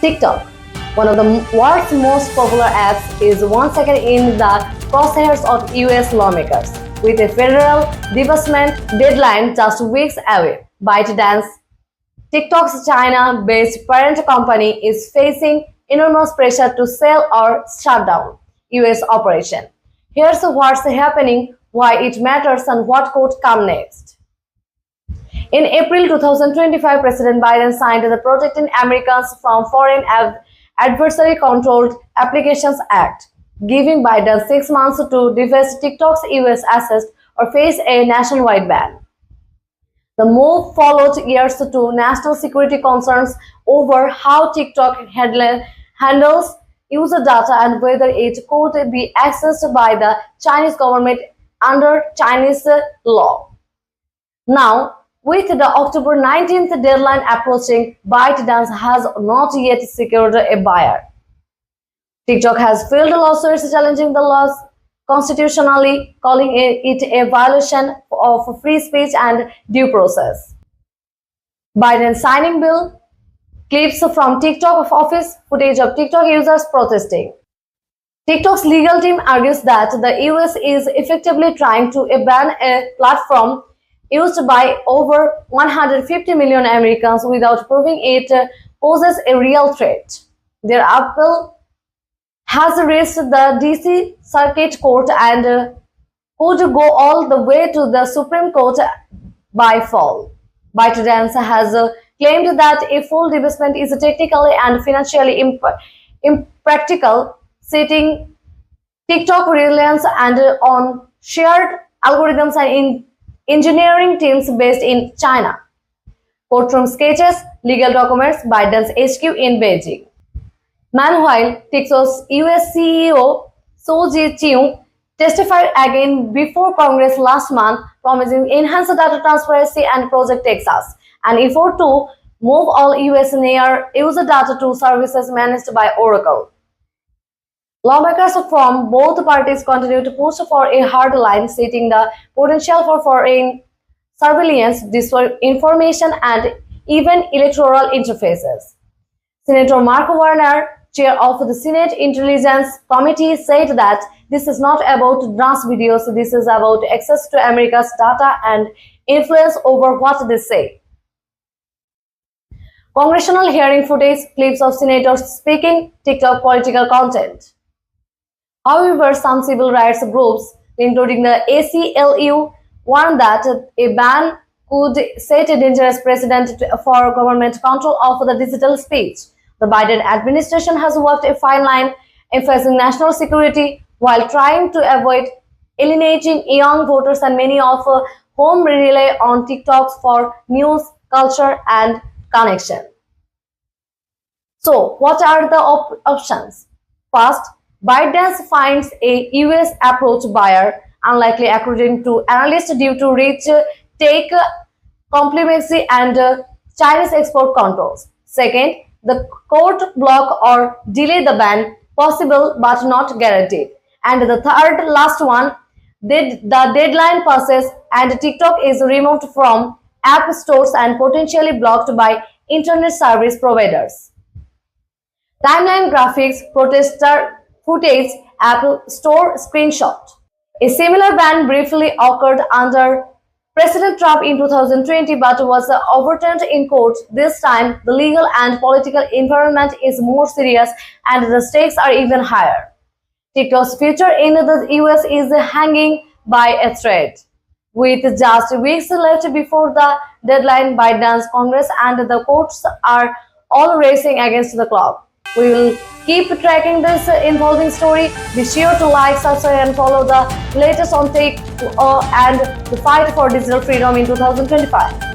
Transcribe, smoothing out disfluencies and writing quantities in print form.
TikTok, one of the world's most popular apps, is once again in the crosshairs of US lawmakers. With a federal divestment deadline just weeks away, ByteDance, TikTok's China-based parent company, is facing enormous pressure to sell or shut down US operation. Here's what's happening, why it matters, and what could come next. In April 2025, President Biden signed the Protecting Americans from Foreign Adversary Controlled Applications Act, giving Biden 6 months to divest TikTok's US assets or face a nationwide ban. The move followed years to national security concerns over how TikTok handles user data and whether it could be accessed by the Chinese government under Chinese law. Now, with the October 19th deadline approaching, ByteDance has not yet secured a buyer. TikTok has filed lawsuits challenging the laws constitutionally, calling it a violation of free speech and due process. Biden signing bill, clips from TikTok office, footage of TikTok users protesting. TikTok's legal team argues that the US is effectively trying to ban a platform used by over 150 million Americans without proving it poses a real threat. Their appeal has reached the DC Circuit Court and could go all the way to the Supreme Court by fall. ByteDance has claimed that a full divestment is technically and financially impractical, citing TikTok reliance and on shared algorithms and engineering teams based in China. Courtroom sketches, legal documents, Biden's HQ in Beijing. Meanwhile, TikTok's US CEO Ji testified again before Congress last month, promising enhanced data transparency and Project Texas, an effort to move all US near user data to services managed by Oracle. Lawmakers from both parties continue to push for a hard line, citing the potential for foreign surveillance, disinformation, and even electoral interfaces. Senator Mark Warner, chair of the Senate Intelligence Committee, said that this is not about dance videos, this is about access to America's data and influence over what they say. Congressional hearing footage, clips of senators speaking, TikTok political content. However, some civil rights groups, including the ACLU, warned that a ban could set a dangerous precedent for government control of the digital speech. The Biden administration has walked a fine line, emphasizing national security while trying to avoid alienating young voters, and many of whom rely on TikTok for news, culture, and connection. So, what are the options? First, ByteDance finds a US approach buyer unlikely according to analysts due to rich tech complexity and Chinese export controls. Second, the court block or delay the ban, possible but not guaranteed. And the third, last one, the deadline passes and TikTok is removed from app stores and potentially blocked by internet service providers. Timeline graphics, protester footage, Apple Store screenshot. A similar ban briefly occurred under President Trump in 2020 but was overturned in court. This time, the legal and political environment is more serious and the stakes are even higher. TikTok's future in the US is hanging by a thread. With just weeks left before the deadline, Biden's Congress and the courts are all racing against the clock. We will keep tracking this involving story. Be sure to like, subscribe, and follow the latest on tech and the fight for digital freedom in 2025.